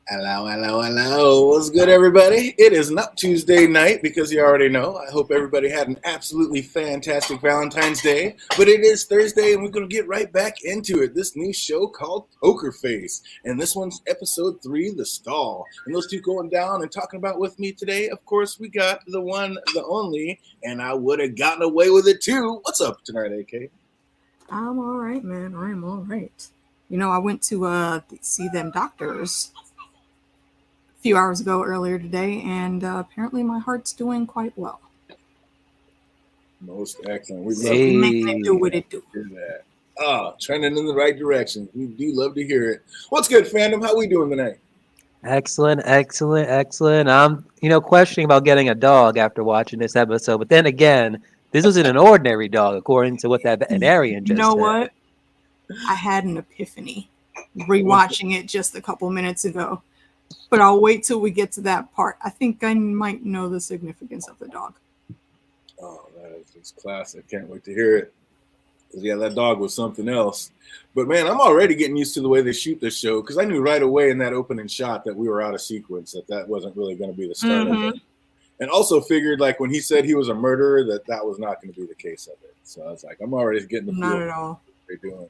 Hello, hello, hello. What's good, everybody? It is not Tuesday night because you already know. I hope everybody had an absolutely fantastic Valentine's Day. But it is Thursday, and we're going to get right back into it. This new show called Poker Face. And this one's episode 3, The Stall. And those two going down and talking about with me today, of course, we got the one, the only, and I would have gotten away with it too. What's up tonight, AK? I'm all right, man. I'm all right. I went to see them doctors a few hours ago earlier today, and apparently my heart's doing quite well. Most excellent. We love to Making it do what it do. hear that. Trending in the right direction. We do love to hear it. What's good, fandom? How we doing tonight? Excellent. I'm, questioning about getting a dog after watching this episode. But then again, this wasn't an ordinary dog, according to what that veterinarian You just know said. what? I had an epiphany rewatching it just a couple minutes ago. But I'll wait till we get to that part. I think I might know the significance of the dog. Oh, that is just classic. Can't wait to hear it. Yeah, that dog was something else. But man, I'm already getting used to the way they shoot this show because I knew right away in that opening shot that we were out of sequence, that wasn't really going to be the start of it. And also figured like when he said he was a murderer, that was not going to be the case of it. So I was like, I'm already getting the feel Not at all. what they're doing.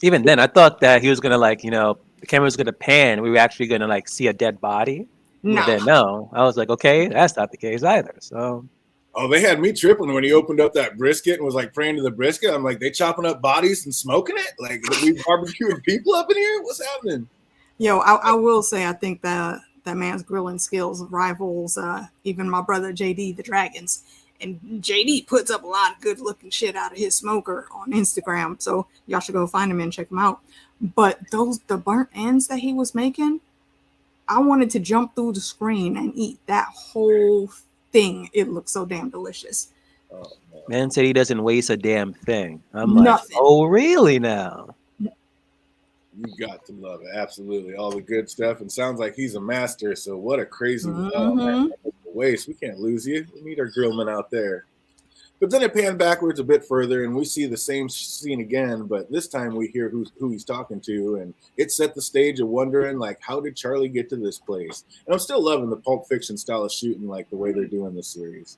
Even then, I thought that he was going to the camera was going to pan. We were actually going to see a dead body. No. But then no, I was like, okay, that's not the case either. So. Oh, they had me tripping when he opened up that brisket and was like praying to the brisket. I'm like, they chopping up bodies and smoking it? Like, we barbecuing people up in here? What's happening? Yo, I will say, I think that man's grilling skills rivals even my brother JD the Dragons. And JD puts up a lot of good looking shit out of his smoker on Instagram. So y'all should go find him and check him out. But the burnt ends that he was making, I wanted to jump through the screen and eat that whole thing. It looks so damn delicious. Oh, man said he doesn't waste a damn thing. I'm Nothing. like, oh, really now? You got to love it. Absolutely. All the good stuff. And sounds like he's a master. So what a crazy waste. We can't lose you. We need our grillmen out there. But then it panned backwards a bit further and we see the same scene again, but this time we hear who he's talking to, and it set the stage of wondering, like, how did Charlie get to this place? And I'm still loving the Pulp Fiction style of shooting, like the way they're doing this series.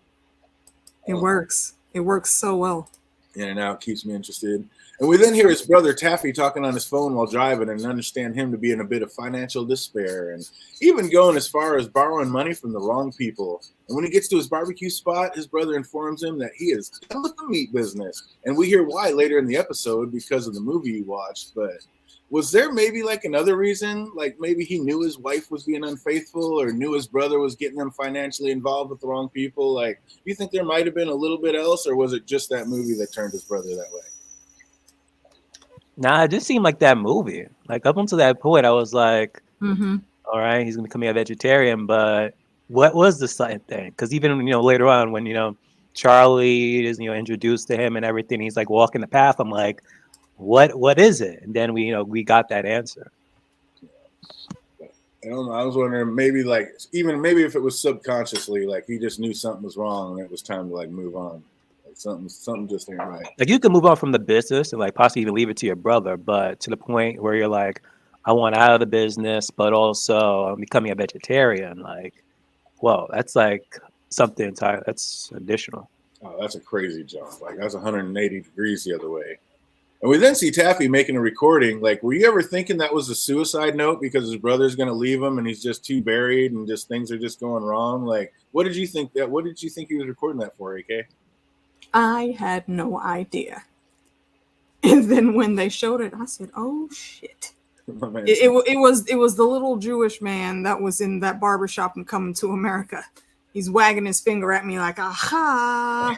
It works. It works so well. In and out, keeps me interested. And we then hear his brother Taffy talking on his phone while driving and understand him to be in a bit of financial despair and even going as far as borrowing money from the wrong people. And when he gets to his barbecue spot, his brother informs him that he is done with the meat business. And we hear why later in the episode because of the movie you watched. But was there maybe like another reason? Like maybe he knew his wife was being unfaithful or knew his brother was getting them financially involved with the wrong people? Like, do you think there might have been a little bit else, or was it just that movie that turned his brother that way? Nah, it just seemed like that movie. Like up until that point, I was like, all right, he's gonna become a vegetarian. But what was the sudden thing? Because even later on, when Charlie is introduced to him and everything, he's like walking the path. I'm like, what is it? And then we got that answer. I don't know. I was wondering maybe maybe if it was subconsciously, like he just knew something was wrong and it was time to like move on. Something just ain't right. Like you can move on from the business and like possibly even leave it to your brother, but to the point where you're like, I want out of the business, but also I'm becoming a vegetarian. Like, whoa, that's like something entirely. That's additional. Oh, that's a crazy jump. Like that's 180 degrees the other way. And we then see Taffy making a recording. Like, were you ever thinking that was a suicide note because his brother's going to leave him and he's just too buried and just things are just going wrong? Like, what did you think he was recording that for, AK? I had no idea. And then when they showed it, I said, "Oh shit!" It was the little Jewish man that was in that barbershop in Coming to America. He's wagging his finger at me like, "Aha!"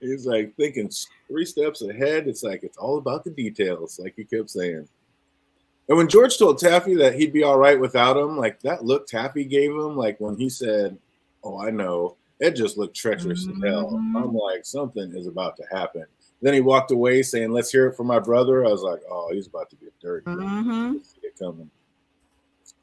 He's like thinking 3 steps ahead. It's like it's all about the details, like he kept saying. And when George told Taffy that he'd be all right without him, like that look Taffy gave him, like when he said, "Oh, I know." It just looked treacherous as hell. I'm like, something is about to happen. Then he walked away saying, "Let's hear it from my brother." I was like, oh, he's about to get dirty. See it coming.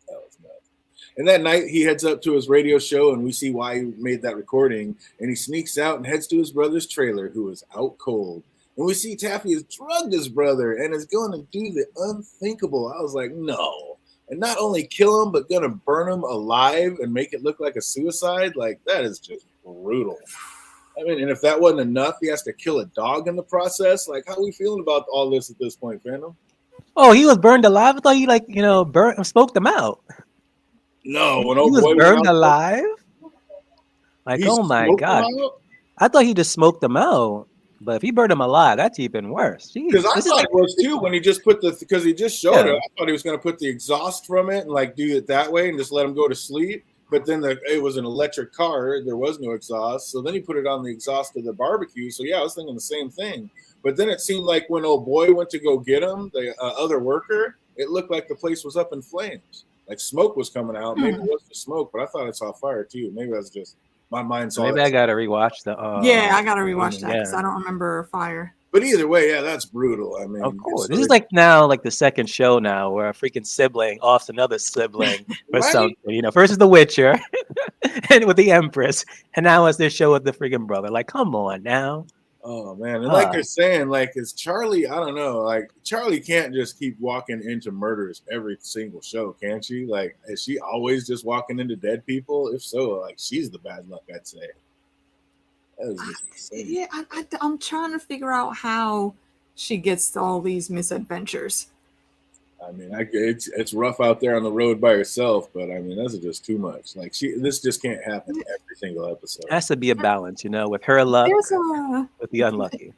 That was nuts. And that night, he heads up to his radio show, and we see why he made that recording. And he sneaks out and heads to his brother's trailer, who is out cold. And we see Taffy has drugged his brother and is going to do the unthinkable. I was like, no. and not only kill him, but gonna burn him alive and make it look like a suicide. Like, that is just brutal. I mean, and if that wasn't enough, he has to kill a dog in the process. Like, how are we feeling about all this at this point, Phantom? Oh, he was burned alive. I thought he smoked them out. No, when He old was boy burned went out, alive. Like, he oh my smoked god! them out? I thought he just smoked them out. But if he burned them alive, that's even worse. Because Jeez, I this is thought like, it was too when he just put because he just showed yeah. it. I thought he was going to put the exhaust from it and like do it that way and just let him go to sleep. But then it was an electric car. There was no exhaust. So then he put it on the exhaust of the barbecue. So yeah, I was thinking the same thing. But then it seemed like when old boy went to go get him, the other worker, it looked like the place was up in flames. Like smoke was coming out. Maybe it was the smoke, but I thought it saw fire too. Maybe that's just my mind saw Maybe that. I gotta rewatch the. Yeah, I gotta rewatch that because yeah. I don't remember fire. But either way, yeah, that's brutal. I mean, Of course, so this is like now like the second show now where a freaking sibling offs another sibling for Right? something. You know, first is The Witcher, and with the Empress, and now it's this show with the freaking brother. Like, come on now. Oh man, and like they're saying, like is Charlie? I don't know. Like Charlie can't just keep walking into murders every single show, can she? Like, is she always just walking into dead people? If so, like she's the bad luck, I'd say. That is just insane. Yeah, I'm trying to figure out how she gets to all these misadventures. I mean, it's rough out there on the road by herself, but I mean, that's just too much. Like this just can't happen every single episode. Has to be a balance, you know, with her luck, with the unlucky.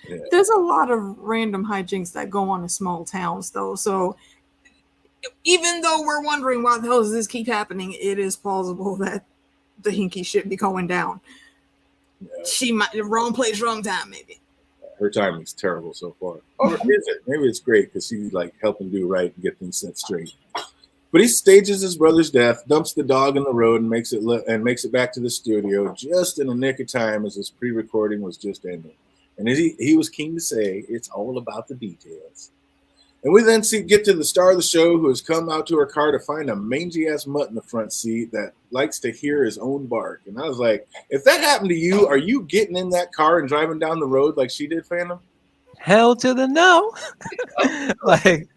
Yeah. There's a lot of random hijinks that go on in small towns, though. So even though we're wondering why the hell does this keep happening, it is plausible that the hinky shit be going down. Yeah. She might wrong place, wrong time, maybe. Her timing's terrible so far. Or is it? Maybe it's great because she's like helping do right and get things set straight. But he stages his brother's death, dumps the dog in the road, and makes it back to the studio just in the nick of time as his pre-recording was just ending. And as he was keen to say, it's all about the details. And we then get to the star of the show who has come out to her car to find a mangy-ass mutt in the front seat that likes to hear his own bark. And I was like, if that happened to you, are you getting in that car and driving down the road like she did, Phantom? Hell to the no. Like,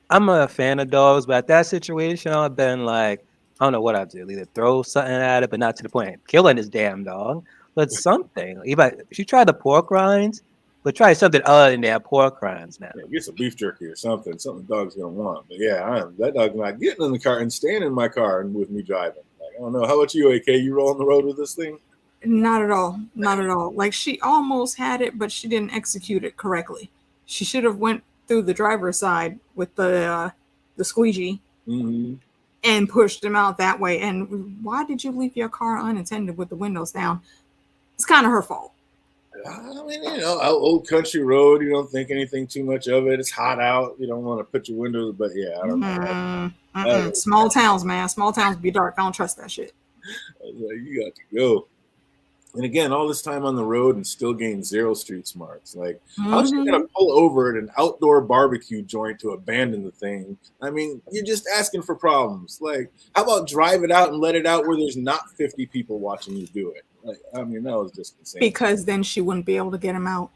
I'm a fan of dogs, but at that situation, I've been like, I don't know what I'd do. Either throw something at it, but not to the point of killing this damn dog, but something. If she tried the pork rinds, but try something other than that pork rinds now. Yeah, get some beef jerky or something the dog's gonna want. But yeah, that dog's not getting in the car and staying in my car and with me driving. Like, I don't know. How about you, AK? You rolling the road with this thing? Not at all. Not at all. Like she almost had it, but she didn't execute it correctly. She should have went through the driver's side with the squeegee and pushed him out that way. And why did you leave your car unattended with the windows down? It's kind of her fault. I mean, you know, old country road. You don't think anything too much of it. It's hot out. You don't want to put your windows, but yeah, I don't know. Small towns, man. Small towns be dark. I don't trust that shit. I was like, you got to go. And again, all this time on the road and still gain 0 street smarts. Like, how's she gonna pull over at an outdoor barbecue joint to abandon the thing? I mean, you're just asking for problems. Like, how about drive it out and let it out where there's not 50 people watching you do it? Like, I mean, that was just insane. Because then she wouldn't be able to get him out.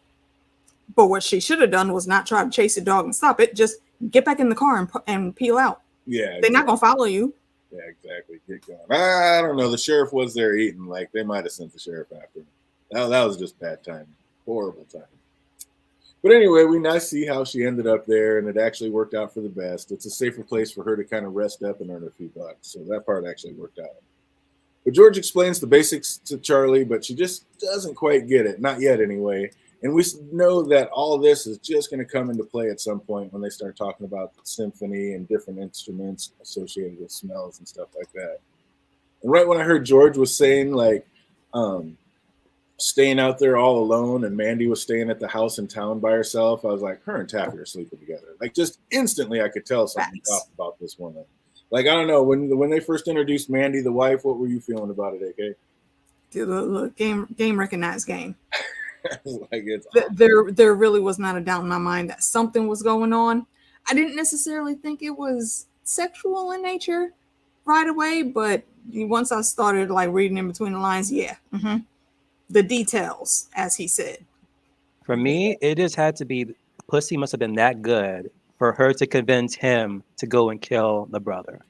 But what she should have done was not try to chase the dog and stop it. Just get back in the car and peel out. Yeah, exactly. They're not gonna follow you. Yeah, exactly. Get going. I don't know. The sheriff was there eating. Like, they might have sent the sheriff after him. That was just bad timing. Horrible timing. But anyway, we now see how she ended up there, and it actually worked out for the best. It's a safer place for her to kind of rest up and earn a few bucks. So that part actually worked out. But George explains the basics to Charlie, but she just doesn't quite get it. Not yet, anyway. And we know that all this is just going to come into play at some point when they start talking about the symphony and different instruments associated with smells and stuff like that. And right when I heard George was saying, like, staying out there all alone and Mandy was staying at the house in town by herself, I was like, her and Taffy are sleeping together. Like, just instantly I could tell something about this woman. Like, I don't know, when they first introduced Mandy, the wife, what were you feeling about it, AK? The game recognized game. Like, there really was not a doubt in my mind that something was going on. I didn't necessarily think it was sexual in nature right away, but once I started like reading in between the lines, the details, as he said. For me, it just had to be pussy must have been that good for her to convince him to go and kill the brother.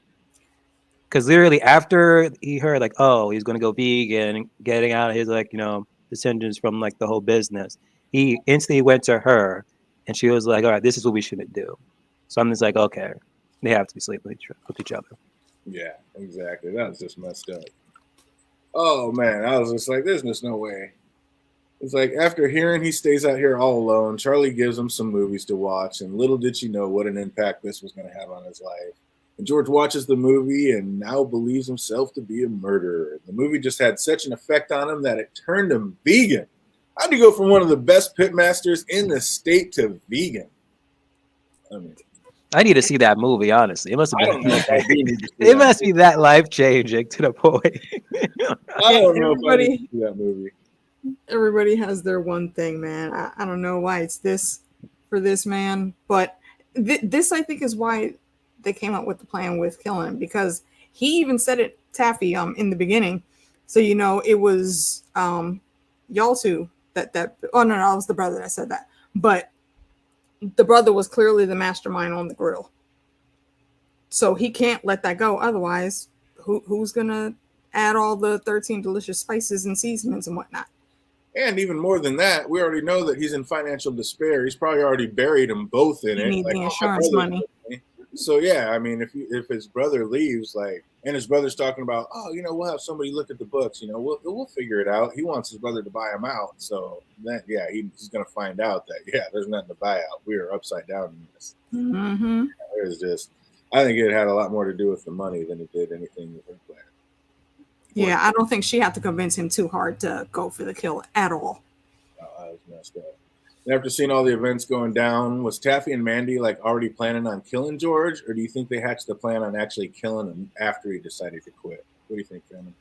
Because literally after he heard like, oh, he's gonna go vegan, getting out of his like, descendants from like the whole business, he instantly went to her, and she was like, all right, this is what we should do. So I'm just like, okay, they have to be sleeping with each other. Yeah, exactly. That was just messed up. Oh man, I was just like, there's just no way. It's like after hearing he stays out here all alone, Charlie gives him some movies to watch, and little did she know what an impact this was going to have on his life. And George watches the movie and now believes himself to be a murderer. The movie just had such an effect on him that it turned him vegan. How'd you go from one of the best pitmasters in the state to vegan? I mean, I need to see that movie, honestly. It must have I been. don't know if I do need to see It that must movie. be that life changing to the point. I don't know if I need to see that movie. Everybody has their one thing, man. I don't know why it's this for this man, but this I think is why they came up with the plan with killing him, because he even said it, Taffy, in the beginning. So it was y'all two that oh no, it was the brother that said that, but the brother was clearly the mastermind on the grill, so he can't let that go. Otherwise, who's gonna add all the 13 delicious spices and seasonings and whatnot? And even more than that, we already know that he's in financial despair. He's probably already buried them both in He it. needs Like, the my insurance brother's money. with me. So yeah, I mean, if his brother leaves, like, and his brother's talking about, oh, we'll have somebody look at the books. We'll figure it out. He wants his brother to buy him out. So then, yeah, he's gonna find out that there's nothing to buy out. We are upside down in this. Mm-hmm. There's just, I think it had a lot more to do with the money than it did anything with her plan. Yeah, I don't think she had to convince him too hard to go for the kill at all. I was messed up. And after seeing all the events going down, was Taffy and Mandy like already planning on killing George, or do you think they hatched the plan on actually killing him after he decided to quit? What do you think, Shannon?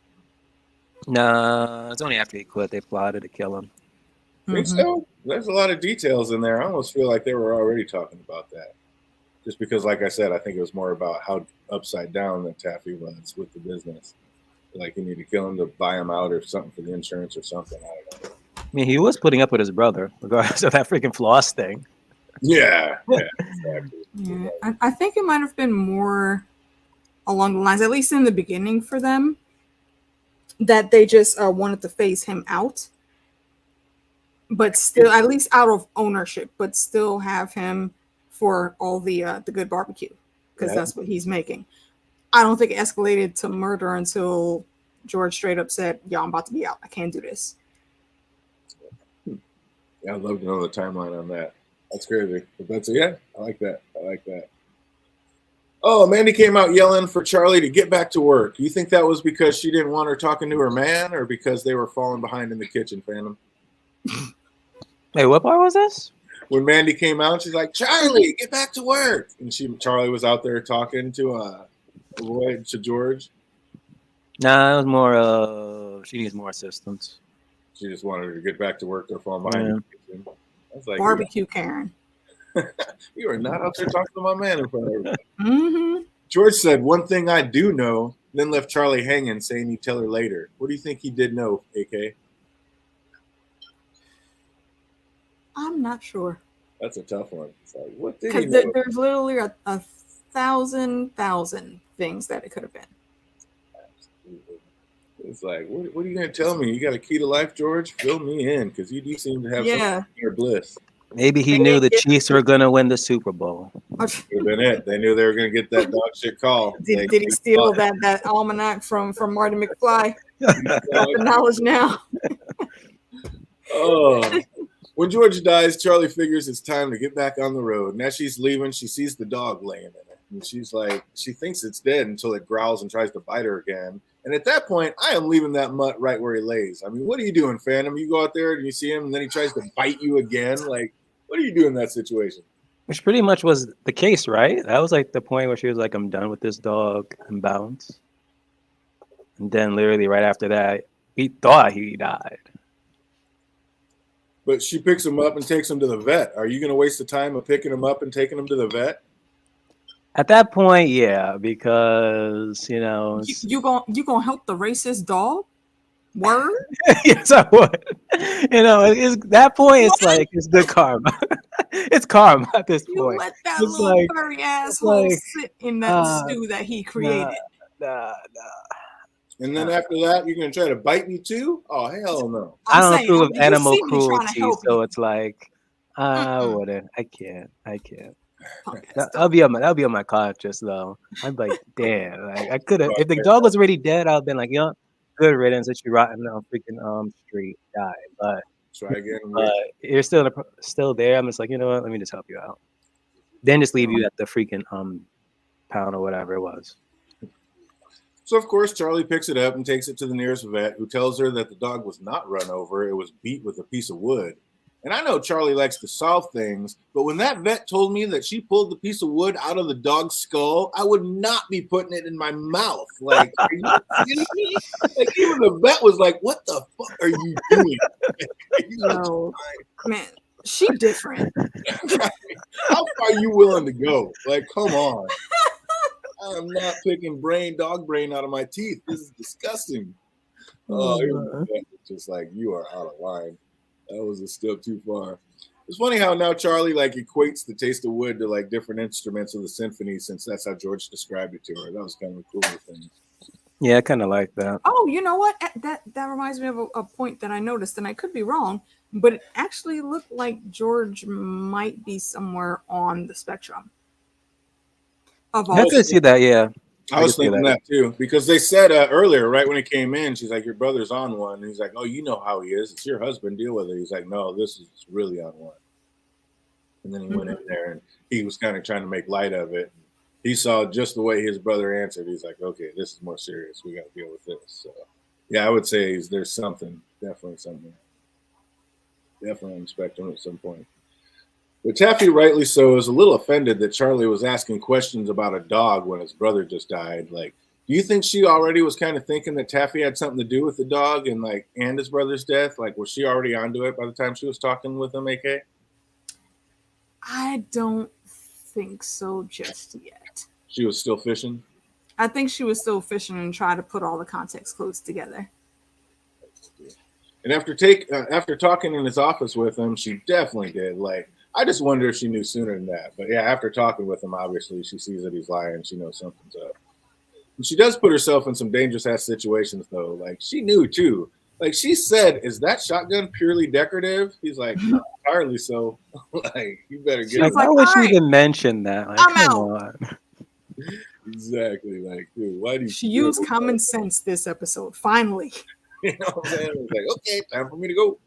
No, it's only after he quit they plotted to kill him. Think so? There's a lot of details in there. I almost feel like they were already talking about that. Just because, like I said, I think it was more about how upside down that Taffy was with the business. Like you need to kill him to buy him out or something for the insurance or something. I don't know. I mean, he was putting up with his brother, regardless of that freaking floss thing. Yeah, exactly. Yeah, I think it might have been more along the lines, at least in the beginning for them, that they just wanted to phase him out, but still, at least out of ownership, but still have him for all the good barbecue, because that's what he's making. I don't think it escalated to murder until George straight up said, "Yeah, I'm about to be out. I can't do this." Yeah, I'd love to know the timeline on that. That's crazy. But I like that. Oh, Mandy came out yelling for Charlie to get back to work. You think that was because she didn't want her talking to her man, or because they were falling behind in the kitchen, Phantom? Hey, what part was this? When Mandy came out, she's like, "Charlie, get back to work," and Charlie was out there talking to George. Nah, it was more. She needs more assistance. She just wanted her to get back to work. They're falling behind in the kitchen. I was like, Barbecue Karen. You are not out there talking to my man in front of everybody. Mm-hmm. George said, "One thing I do know," then left Charlie hanging, saying he'd tell her later. What do you think he did know, AK? I'm not sure. That's a tough one. It's like, what did he know? Because there's literally a thousand things that it could have been. Absolutely. It's like, what are you going to tell me? You got a key to life, George? Fill me in, because you do seem to have some inner bliss. Maybe he knew the Chiefs were going to win the Super Bowl. Could have been it. They knew they were going to get that dog shit call. Did he steal that almanac from Marty McFly? The knowledge now. Oh. When George dies, Charlie figures it's time to get back on the road. And as she's leaving, she sees the dog laying in it. And she's like, she thinks it's dead until it growls and tries to bite her again. And at that point, I am leaving that mutt right where he lays. I mean, what are you doing, Phantom? You go out there and you see him, and then he tries to bite you again. Like, what do you do in that situation? Which pretty much was the case, right? That was like the point where she was like, I'm done with this dog, and bounce. And then literally right after that, he thought he died. But she picks him up and takes him to the vet. Are you going to waste the time of picking him up and taking him to the vet? At that point, yeah, because, you gonna help the racist dog? Word? Yes, I would. You know, it's that point. It's like it's good karma. It's karma at this You point. let that It's little like furry it's asshole like sit in that uh, stew that he nah, created. nah. And then after that, you're gonna try to bite me too? Oh hell no! I I'm don't saying, approve of you animal see me trying to cruelty, help so you. it's like I Mm-mm. wouldn't. I can't. Punk ass That'll dog. be on my conscience though. I'm like, damn. Like I could have. If the dog was already dead, I'd been like, you know, good riddance that you rotting on freaking street, die. Try again. But you're still there. I'm just like, you know what? Let me just help you out. Then just leave you at the freaking pound or whatever it was. So of course, Charlie picks it up and takes it to the nearest vet, who tells her that the dog was not run over; it was beat with a piece of wood. And I know Charlie likes to solve things, but when that vet told me that she pulled the piece of wood out of the dog's skull, I would not be putting it in my mouth. Like, are you kidding me? Like, even the vet was like, "What the fuck are you doing?" Yo, man, she different. How far are you willing to go? Like, come on. I'm not picking dog brain out of my teeth. This is disgusting. Oh, just like, you are out of line. That was a step too far. It's funny how now Charlie like equates the taste of wood to like different instruments of the symphony, since that's how George described it to her. That was kind of a cool thing. Yeah, I kind of like that. Oh, you know what? That reminds me of a point that I noticed, and I could be wrong, but it actually looked like George might be somewhere on the spectrum of I all. could see that. Yeah, I was thinking that too, because they said earlier, right when he came in, she's like, "Your brother's on one." And he's like, "Oh, you know how he is. It's your husband. Deal with it." He's like, "No, this is really on one." And then he went in there and he was kind of trying to make light of it. He saw just the way his brother answered. He's like, "Okay, this is more serious. We got to deal with this." So, yeah, I would say there's something, definitely something, definitely on the spectrum at some point. But Taffy, rightly so, is a little offended that Charlie was asking questions about a dog when his brother just died. Like, do you think she already was kind of thinking that Taffy had something to do with the dog and his brother's death? Like, was she already onto it by the time she was talking with him, AK? I don't think so just yet. She was still fishing? I think she was still fishing and trying to put all the context clues together. And after talking in his office with him, she definitely did. Like, I just wonder if she knew sooner than that. But yeah, after talking with him, obviously she sees that he's lying. She knows something's up. And she does put herself in some dangerous ass situations though. Like, she knew too. Like, she said, "Is that shotgun purely decorative?" He's like, "Not entirely so." Like, you better get it. Why would you even mention that? Like, I'm come out. on. Exactly. Like, dude, why do you? She used common sense this episode. Finally. You know what I'm saying? It's like, okay, time for me to go.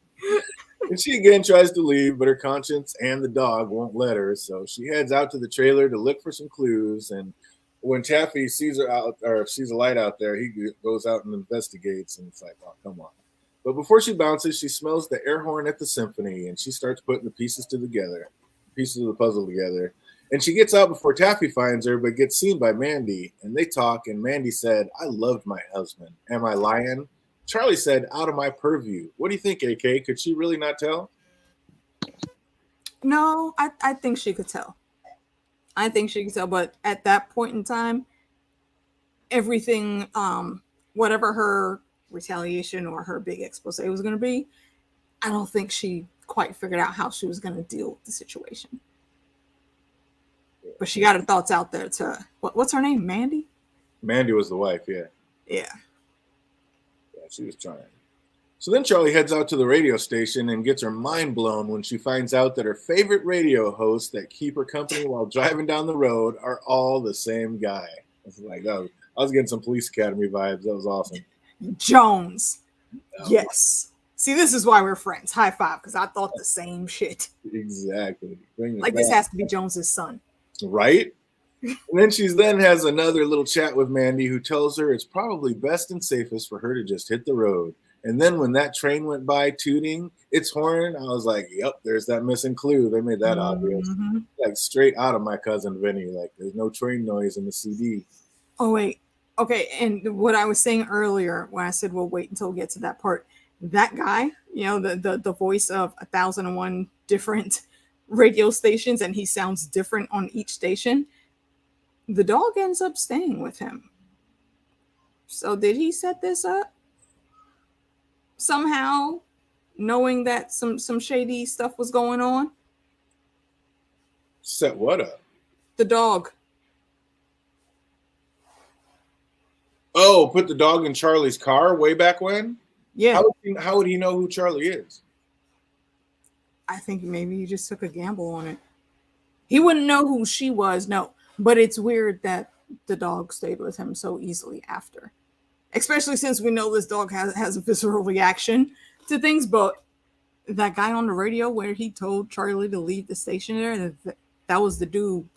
And she again tries to leave, but her conscience and the dog won't let her. So she heads out to the trailer to look for some clues. And when Taffy sees her out, or sees a light out there, he goes out and investigates. And it's like, oh, come on. But before she bounces, she smells the air horn at the symphony, and she starts putting the pieces of the puzzle together. And she gets out before Taffy finds her, but gets seen by Mandy. And they talk, and Mandy said, "I loved my husband. Am I lying?" Charlie said, "Out of my purview." What do you think, AK? Could she really not tell? No, I think she could tell. I think she could tell, but at that point in time, everything, whatever her retaliation or her big expose was going to be, I don't think she quite figured out how she was going to deal with the situation. But she got her thoughts out there to, what's her name? Mandy? Mandy was the wife, yeah. Yeah. Yeah, she was trying. So then Charlie heads out to the radio station and gets her mind blown when she finds out that her favorite radio hosts that keep her company while driving down the road are all the same guy. It's like, oh, I was getting some Police Academy vibes. That was awesome. Jones. Yes. See, this is why we're friends. High five, because I thought the same shit. Exactly. Like, this has to be Jones's son. Right? And then she has another little chat with Mandy, who tells her it's probably best and safest for her to just hit the road. And then when that train went by tooting its horn, I was like, yep, there's that missing clue. They made that obvious. Like, straight out of My Cousin Vinny. Like, there's no train noise in the CD. Oh, wait. Okay, and what I was saying earlier when I said we'll wait until we get to that part, that guy, you know, the voice of 1,001 different radio stations, and he sounds different on each station, the dog ends up staying with him. So did he set this up? somehow, knowing that some shady stuff was going on? Set what up? The dog. Oh, put the dog in Charlie's car way back when? Yeah. How would he know who Charlie is? I think maybe he just took a gamble on it. He wouldn't know who she was, no. But it's weird that the dog stayed with him so easily after. Especially since we know this dog has a visceral reaction to things. But that guy on the radio where he told Charlie to leave the station there, that was the dude.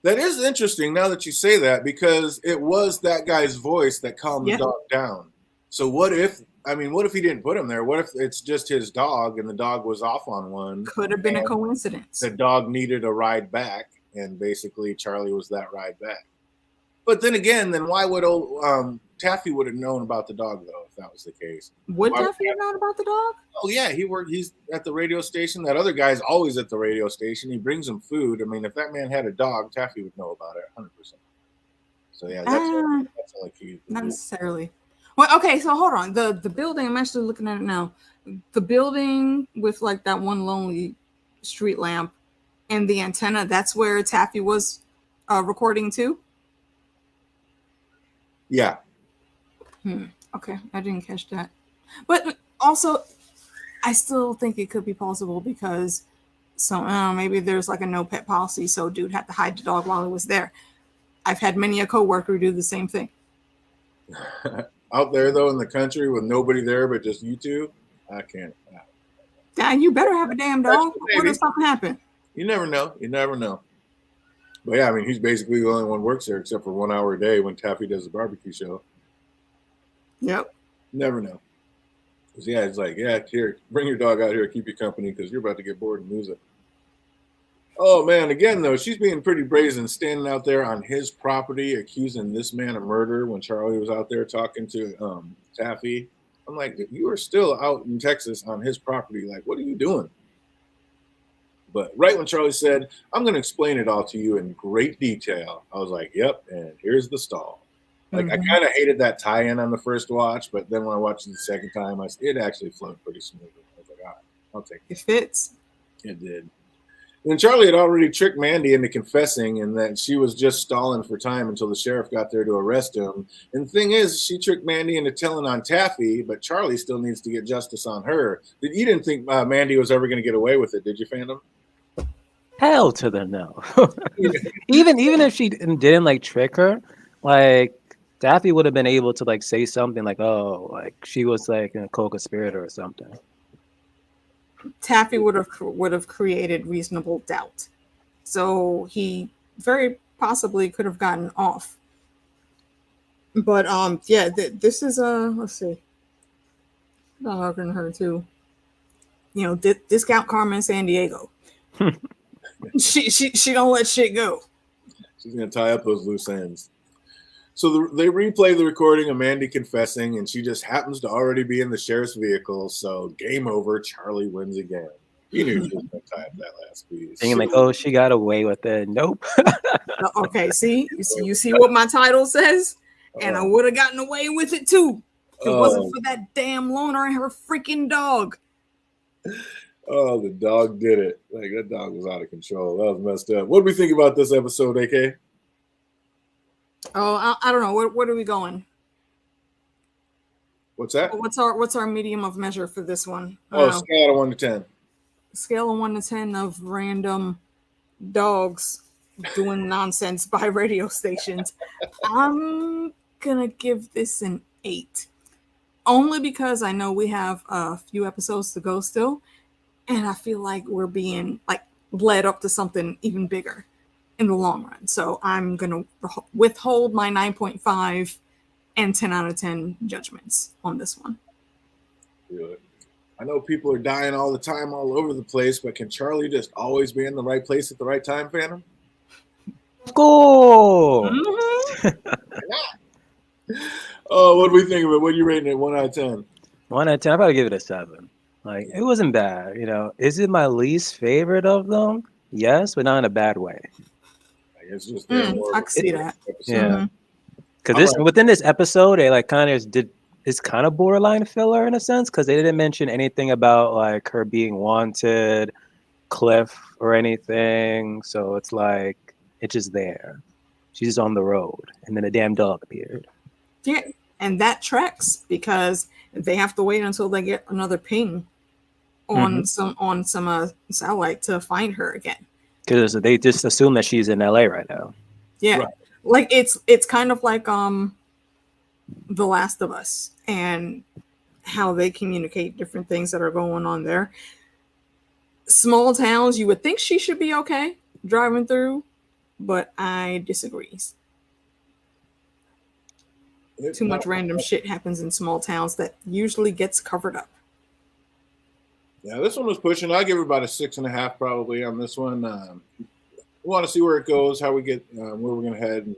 That is interesting now that you say that, because it was that guy's voice that calmed the dog down. So what if he didn't put him there? What if it's just his dog and the dog was off on one? Could have been a coincidence. The dog needed a ride back, and basically Charlie was that ride back. But then again, why would Taffy would have known about the dog, though, if that was the case? Would Taffy have known about the dog? Oh, yeah. He's at the radio station. That other guy's always at the radio station. He brings him food. I mean, if that man had a dog, Taffy would know about it 100%. So, yeah, that's all key. Not necessarily. Well, okay, so hold on. The building, I'm actually looking at it now. The building with, like, that one lonely street lamp and the antenna, that's where Taffy was recording too? Yeah. Okay, I didn't catch that. But also, I still think it could be possible because maybe there's like a no pet policy, so dude had to hide the dog while he was there. I've had many a coworker do the same thing. Out there, though, in the country with nobody there but just you two, I can't. Dad, you better have a damn dog. What if something happened? You never know. You never know. But yeah, I mean, he's basically the only one who works there except for 1 hour a day when Taffy does the barbecue show. Yep. Never know. Because, yeah, it's like, yeah, here, bring your dog out here, keep you company because you're about to get bored and lose it. Oh, man, again, though, she's being pretty brazen, standing out there on his property, accusing this man of murder when Charlie was out there talking to Taffy. I'm like, you are still out in Texas on his property. Like, what are you doing? But right when Charlie said, I'm going to explain it all to you in great detail, I was like, yep, and here's the stall. Like, I kind of hated that tie-in on the first watch, but then when I watched it the second time, it actually flowed pretty smoothly. I was like, all right, I'll take it. It fits. It did. And Charlie had already tricked Mandy into confessing and that she was just stalling for time until the sheriff got there to arrest him. And the thing is, she tricked Mandy into telling on Taffy, but Charlie still needs to get justice on her. You didn't think Mandy was ever going to get away with it, did you, Phantom? Hell to the no. even if she didn't like trick her, like Taffy would have been able to like say something like, oh, like she was like a co-conspirator or something. Taffy would have created reasonable doubt, so he very possibly could have gotten off. But yeah, this is let's see, talking to her too. You know, discount Carmen San Diego. she don't let shit go. She's gonna tie up those loose ends. So they replay the recording of Mandy confessing, and she just happens to already be in the sheriff's vehicle. So game over. Charlie wins again. You knew she was going to tie up that last piece. Thinking like, oh, she got away with it. Nope. Okay, see, you see what my title says, and I would have gotten away with it too. If it wasn't for that damn loner and her freaking dog. Oh, the dog did it. Like, that dog was out of control. That was messed up. What do we think about this episode, AK? Oh, I don't know. Where are we going? What's that? What's our medium of measure for this one? Scale of 1 to 10. Scale of 1 to 10 of random dogs doing nonsense by radio stations. I'm gonna give this an 8. Only because I know we have a few episodes to go still, and I feel like we're being like led up to something even bigger in the long run. So I'm going to withhold my 9.5 and 10 out of 10 judgments on this one. Good. I know people are dying all the time all over the place, but can Charlie just always be in the right place at the right time, Phantom? Cool. Oh, what do we think of it? What are you rating it? 1 out of 10? 1 out of 10. I'll probably give it a 7. Like, it wasn't bad. You know, is it my least favorite of them? Yes, but not in a bad way. It's just I can see that. Yeah, because within this episode, they like kind of did it's kind of borderline filler in a sense because they didn't mention anything about like her being wanted, Cliff, or anything. So it's like it's just there. She's just on the road, and then a damn dog appeared. Yeah, and that tracks because they have to wait until they get another ping on some satellite to find her again. Because they just assume that she's in LA right now. Yeah, Right. like it's kind of like The Last of Us and how they communicate different things that are going on there. Small towns, you would think she should be okay driving through, but I disagree. Too much random shit happens in small towns that usually gets covered up. Yeah, this one was pushing. I'll give her about a 6.5 probably on this one. We want to see where it goes, how we get, where we're going to head, and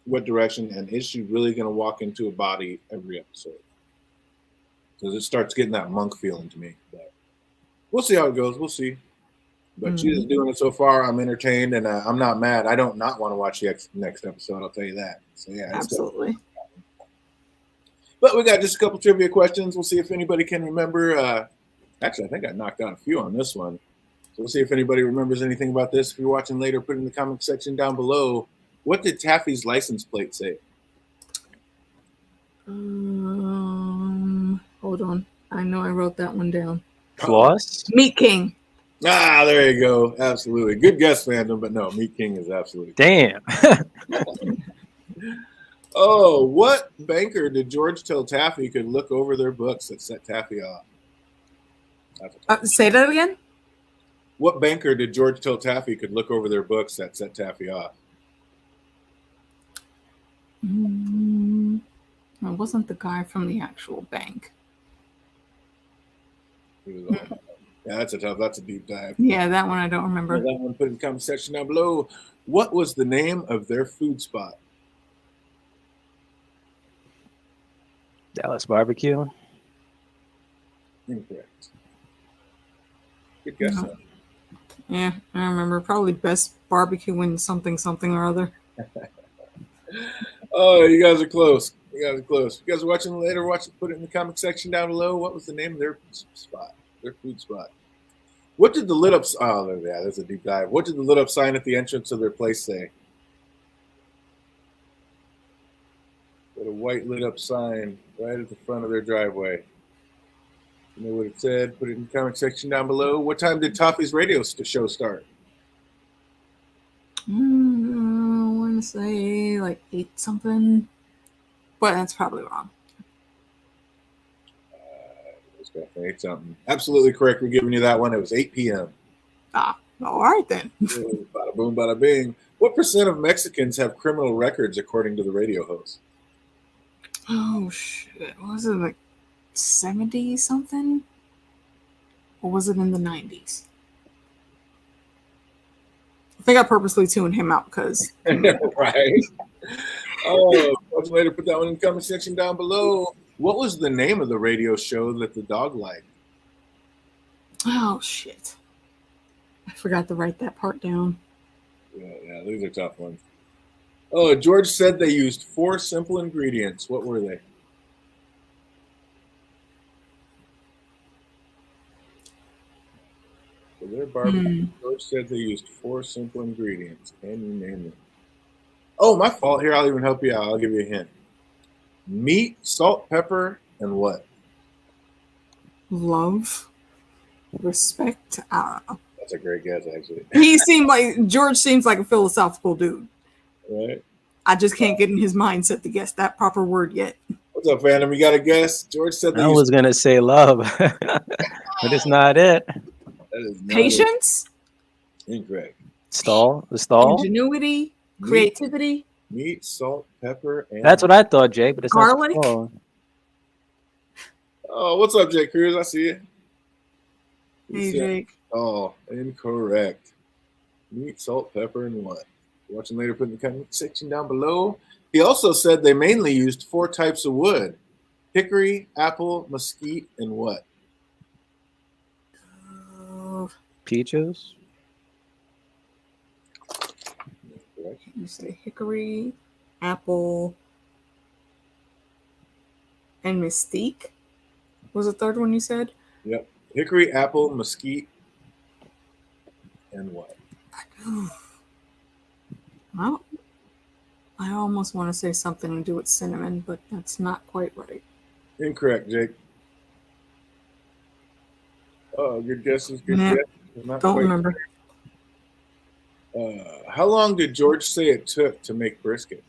what direction, and is she really going to walk into a body every episode? Because it starts getting that monk feeling to me. But we'll see how it goes. We'll see. But she is doing it so far. I'm entertained, and I'm not mad. I don't not want to watch the next episode. I'll tell you that. So yeah, Absolutely. But we got just a couple trivia questions. We'll see if anybody can remember. Actually, I think I knocked out a few on this one. So we'll see if anybody remembers anything about this. If you're watching later, put it in the comment section down below. What did Taffy's license plate say? Hold on. I know I wrote that one down. Floss? Meat King. Ah, there you go. Absolutely. Good guess, fandom, but no, Meat King is absolutely. Damn. Oh, what banker did George tell Taffy could look over their books that set Taffy off? Say that again? What banker did George tell Taffy could look over their books that set Taffy off? It wasn't the guy from the actual bank. Yeah, that's a deep dive. Yeah, that one I don't remember. That one, put in the comment section down below. What was the name of their food spot? Dallas Barbecue? Incorrect. Good guess. No. Yeah, I remember. Probably Best Barbecue in something or other. Oh, you guys are close. You guys are watching later. Put it in the comment section down below. What was the name of their spot? Their food spot. What did the lit up? Oh, yeah, there's a deep dive. What did the lit up sign at the entrance of their place say? What a white lit up sign right at the front of their driveway. You know what it said? Put it in the comment section down below. What time did Toffee's radio show start? I want to say like 8 something, but that's probably wrong. It's definitely 8 something. Absolutely correct. We're giving you that one. It was 8 p.m. Ah, all right then. Bada boom, bada bing. What percent of Mexicans have criminal records according to the radio host? Oh shit! Was it like 70 something, or was it in the 90s? I think I purposely tuned him out because right. Oh, later, put that one in the comment section down below. What was the name of the radio show that the dog liked? Oh shit! I forgot to write that part down. Yeah, these are tough ones. Oh, George said they used 4 simple ingredients. What were they? For their barbecue, George said they used 4 simple ingredients. Can you name them? Oh, my fault. Here, I'll even help you out. I'll give you a hint. Meat, salt, pepper, and what? Love, respect. I don't know. That's a great guess, actually. George seems like a philosophical dude. Right? I just can't get in his mindset to guess that proper word yet. What's up, Phantom? You got a guess? George said I was going to say love, but it's not it. That is not Patience? it. Incorrect. The stall? Ingenuity? Creativity? Meat, salt, pepper, and... That's what I thought, Jake, but it's garlic? not the stall. Oh, what's up, Jake Cruz? I see you. Hey, Jake. Oh, incorrect. Meat, salt, pepper, and what? Watching later, put in the comment section down below. He also said they mainly used 4 types of wood: hickory, apple, mesquite, and what? Peaches? You say hickory, apple. And Mystique was the third one you said? Yep. Hickory, apple, mesquite, and what? Well, I almost want to say something to do with cinnamon, but that's not quite right. Incorrect, Jake. Oh, good guesses. Good Yeah, guess. Not don't quite. remember. How long did George say it took to make brisket?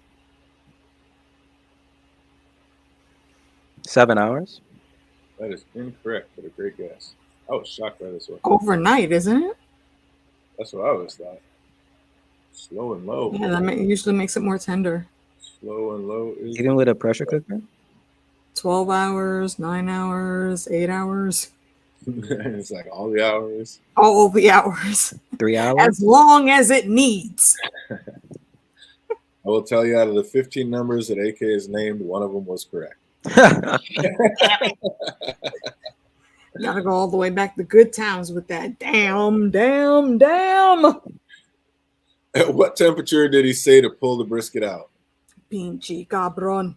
7 hours. That is incorrect, but a great guess. I was shocked by this one. Overnight, isn't it? That's what I always thought. Slow and low. Yeah, that usually makes it more tender. Slow and low is Even with a pressure cooker. 12 hours, 9 hours, 8 hours. it's like all the hours. All the hours. 3 hours. As long as it needs. I will tell you, out of the 15 numbers that AK has named, one of them was correct. Gotta go all the way back to good times with that. Damn. At what temperature did he say to pull the brisket out? Pinche cabron.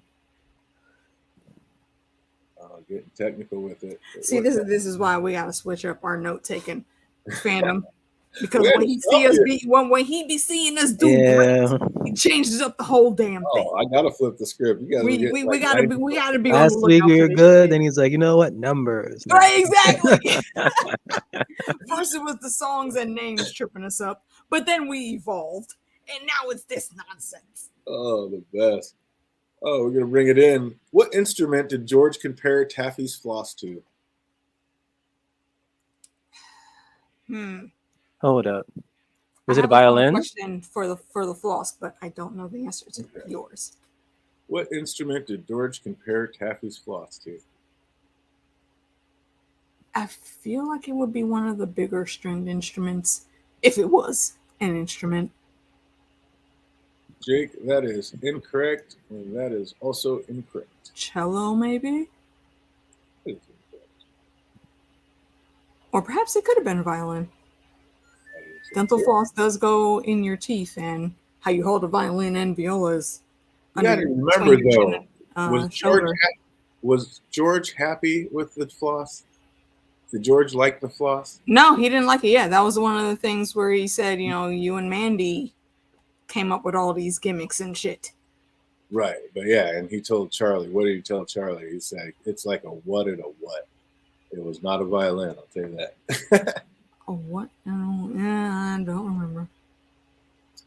Getting technical with it. See, this is why we gotta switch up our note taking fandom. Because We had when to he stop see us you. when he be seeing us do Yeah. great, he changes up the whole damn thing. Oh, I gotta flip the script. You guys We gotta be on the Last week lookout we for were this good, shit. then he's like, you know what? Numbers. Right, exactly. First it was the songs and names tripping us up, but then we evolved, and now it's this nonsense. Oh, the best. Oh, we're gonna bring it in. What instrument did George compare Taffy's floss to? Hold up. Was I it a have fun violin? question for the floss, but I don't know the answer to yours. What instrument did George compare Taffy's floss to? I feel like it would be one of the bigger stringed instruments, if it was an instrument. Jake, that is incorrect, and that is also incorrect. Cello, maybe? That is incorrect. Or perhaps it could have been a violin. That is Dental incorrect. floss does go in your teeth, and how you hold a violin and violas. You gotta remember though, Shoulder. was George happy with the floss? Did George like the floss? No, he didn't like it. Yeah, that was one of the things where he said, you and Mandy came up with all these gimmicks and shit. Right, but yeah, and he told Charlie. What did he tell Charlie? He said it's like a what and a what. It was not a violin, I'll tell you that. Oh, what? Oh, yeah, I don't remember.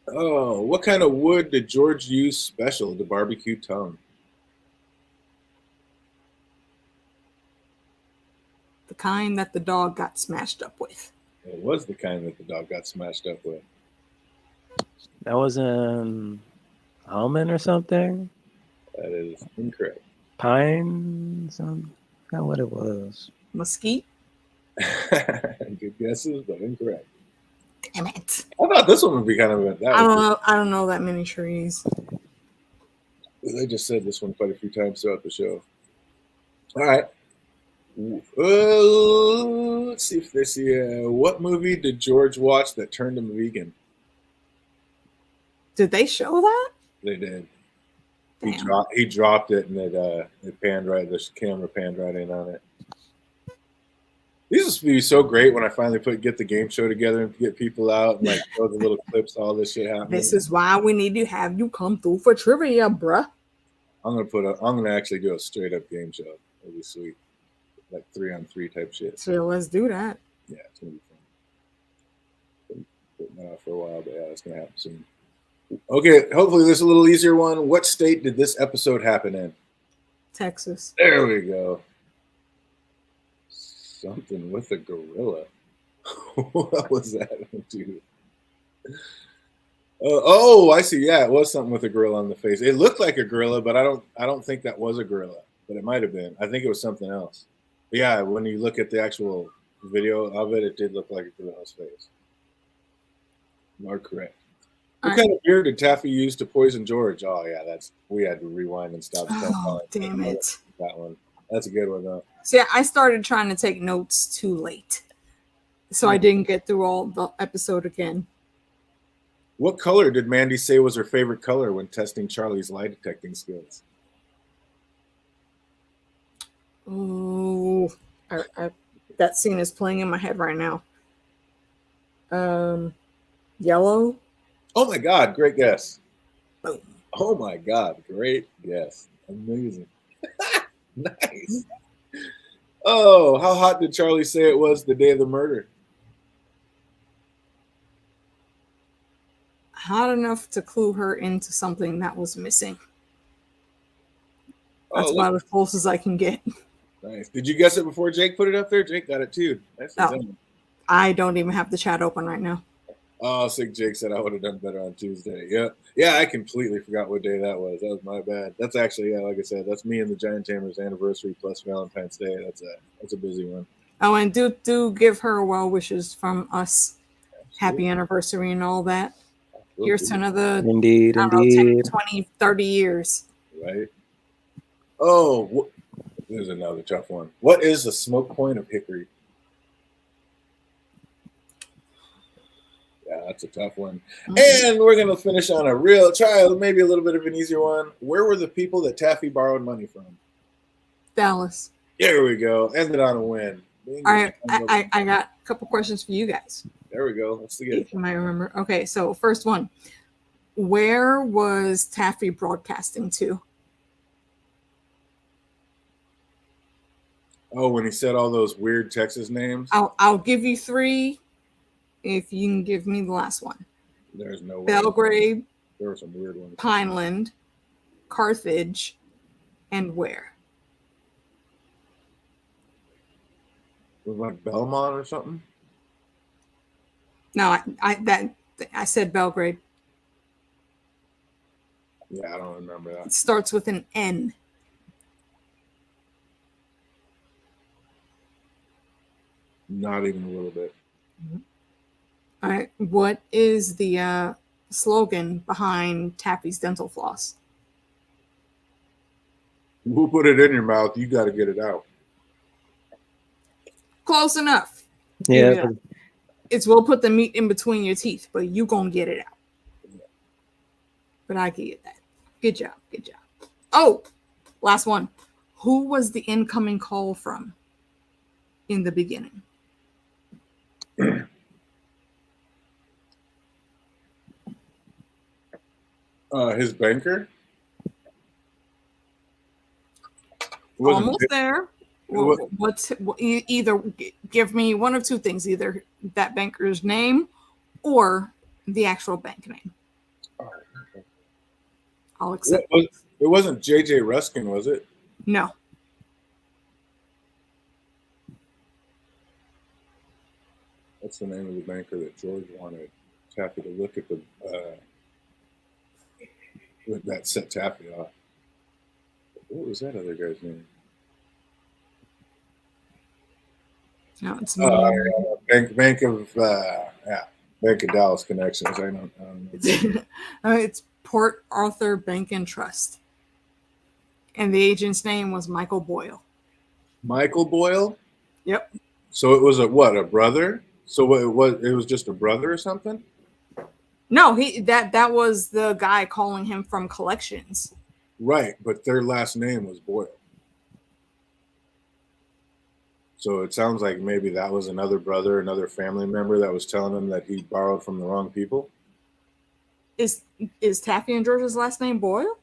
Oh, what kind of wood did George use special to barbecue tongue? The kind that the dog got smashed up with. It was the kind that the dog got smashed up with. That was almond or something. That is incorrect. Pine. Some. I forgot what it was. Mesquite? Good guesses, but incorrect. Damn it. I thought this one would be kind of a. I don't know that many trees. They just said this one quite a few times throughout the show. All right. Let's see if they see. What movie did George watch that turned him vegan? Did they show that? They did. Damn. He dropped it, and it panned right. The camera panned right in on it. These used to be so great when I finally get the game show together and get people out and like show the little clips, all this shit happening. This is why we need to have you come through for trivia, bruh. I'm gonna actually do a straight up game show. It'll be sweet, like 3-on-3 type shit. So let's do that. Yeah, it's gonna be fun. Been putting that off for a while, but yeah, it's gonna happen soon. Okay, hopefully this is a little easier one. What state did this episode happen in? Texas. There we go. Something with a gorilla. What was that, dude? Oh, I see. Yeah, it was something with a gorilla on the face. It looked like a gorilla, but I don't think that was a gorilla. But it might have been. I think it was something else. But yeah, when you look at the actual video of it, it did look like a gorilla's face. You are correct. What kind of beer did Taffy use to poison George? Oh yeah, we had to rewind and stop. Oh, damn it. That one. That's a good one though. See, I started trying to take notes too late. So I didn't get through all the episode again. What color did Mandy say was her favorite color when testing Charlie's lie detecting skills? Oh, that scene is playing in my head right now. Yellow. Oh my God, great guess. Boom. Oh my God, great guess. Amazing. Nice. Oh, how hot did Charlie say it was the day of the murder? Hot enough to clue her into something that was missing. That's Oh, about as close as I can get. nice. Did you guess it before Jake put it up there? Jake got it too. Nicely done. I don't even have the chat open right now. Oh, sick Jake said I would have done better on Tuesday. Yeah. Yeah, I completely forgot what day that was. That was my bad. That's actually, yeah, like I said, that's me and the Giant Tamers anniversary plus Valentine's Day. That's a busy one. Oh, and do give her well wishes from us. Happy anniversary and all that. Here's to another, indeed, I don't know, indeed. 10, 20, 30 years. Right. Oh, there's another tough one. What is the smoke point of Hickory? Yeah, that's a tough one. Mm-hmm. And we're going to finish on a real child, maybe a little bit of an easier one. Where were the people that Taffy borrowed money from? Dallas. There we go. Ended on a win. All right, I got a couple questions for you guys. There we go. Let's see it. If you might remember. Okay, so first one. Where was Taffy broadcasting to? Oh, when he said all those weird Texas names? I'll give you 3 if you can give me the last one. There's no way. Belgrade. There were some weird ones. Pineland, Carthage, and where? Was it like Belmont or something? No, I said Belgrade. Yeah, I don't remember that. It starts with an N. Not even a little bit. All right. What is the slogan behind Taffy's Dental Floss? We'll put it in your mouth. You got to get it out. Close enough. Yeah. It's we'll put the meat in between your teeth, but you gonna get it out. Yeah. But I get that. Good job. Good job. Oh, last one. Who was the incoming call from in the beginning? His banker? Almost there. Either give me one of 2 things, either that banker's name or the actual bank name. I'll accept it. It wasn't J.J. Ruskin, was it? No. That's the name of the banker that George wanted Taffy to look at that set Taffy off. What was that other guy's name? No, it's Bank of Dallas Connections. I don't know. It's Port Arthur Bank and Trust, and the agent's name was Michael Boyle. Michael Boyle. Yep. So it was a brother? So it was just a brother or something? No, that was the guy calling him from collections. Right, but their last name was Boyle. So it sounds like maybe that was another brother, another family member that was telling him that he borrowed from the wrong people. Is Taffy and George's last name Boyle?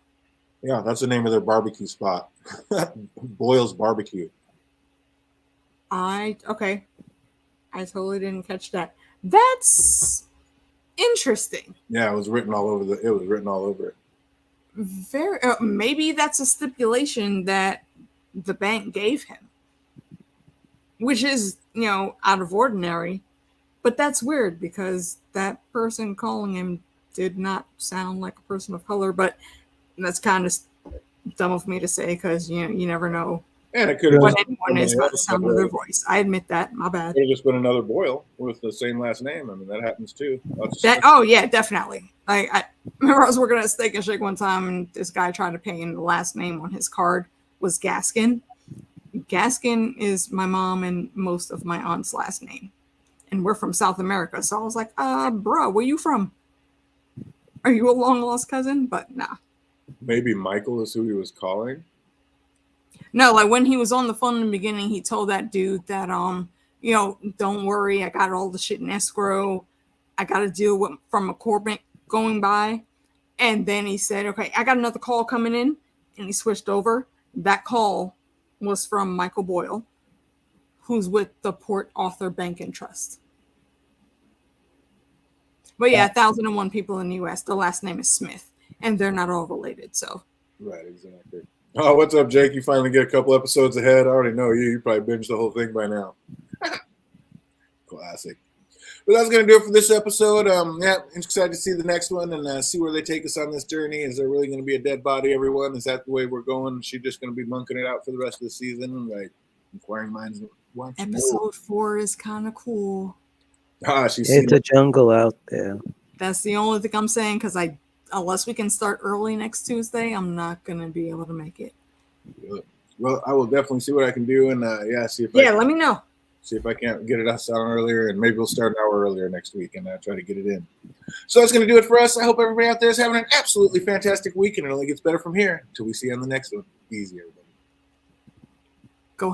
Yeah, that's the name of their barbecue spot. Boyle's Barbecue. Okay. I totally didn't catch that. That's interesting. Yeah, it was written all over it. Very maybe that's a stipulation that the bank gave him, which is, out of ordinary, but that's weird because that person calling him did not sound like a person of color, but that's kind of dumb of me to say because, you never know. And it could have what anyone is by the sound of their voice. I admit that. My bad. It could have just been another Boyle with the same last name. I mean, that happens too. Yeah, definitely. I remember I was working at Steak and Shake one time, and this guy tried to pay, and the last name on his card was Gaskin. Gaskin is my mom and most of my aunt's last name, and we're from South America. So I was like, bro, where you from? Are you a long lost cousin? But nah. Maybe Michael is who he was calling. No, like when he was on the phone in the beginning, he told that dude that don't worry, I got all the shit in escrow. I got to deal with from a court going by. And then he said, okay, I got another call coming in. And he switched over. That call was from Michael Boyle, who's with the Port Arthur Bank and Trust. But yeah, 1,001 people in the U.S. The last name is Smith, and they're not all related. So right, exactly. Oh, what's up, Jake? You finally get a couple episodes ahead. I already know you. You probably binged the whole thing by now. Classic. But that's going to do it for this episode. Yeah, I'm excited to see the next one and see where they take us on this journey. Is there really going to be a dead body, everyone? Is that the way we're going? Is she just going to be monking it out for the rest of the season? Like, inquiring minds want to know. Episode 4 is kind of cool. It's a jungle out there. That's the only thing I'm saying, because unless we can start early next Tuesday, I'm not going to be able to make it. Well, I will definitely see what I can do and see if let me know. See if I can't get it us out earlier, and maybe we'll start an hour earlier next week and try to get it in. So that's going to do it for us. I hope everybody out there is having an absolutely fantastic week, and it only gets better from here until we see you on the next one. Easy, everybody.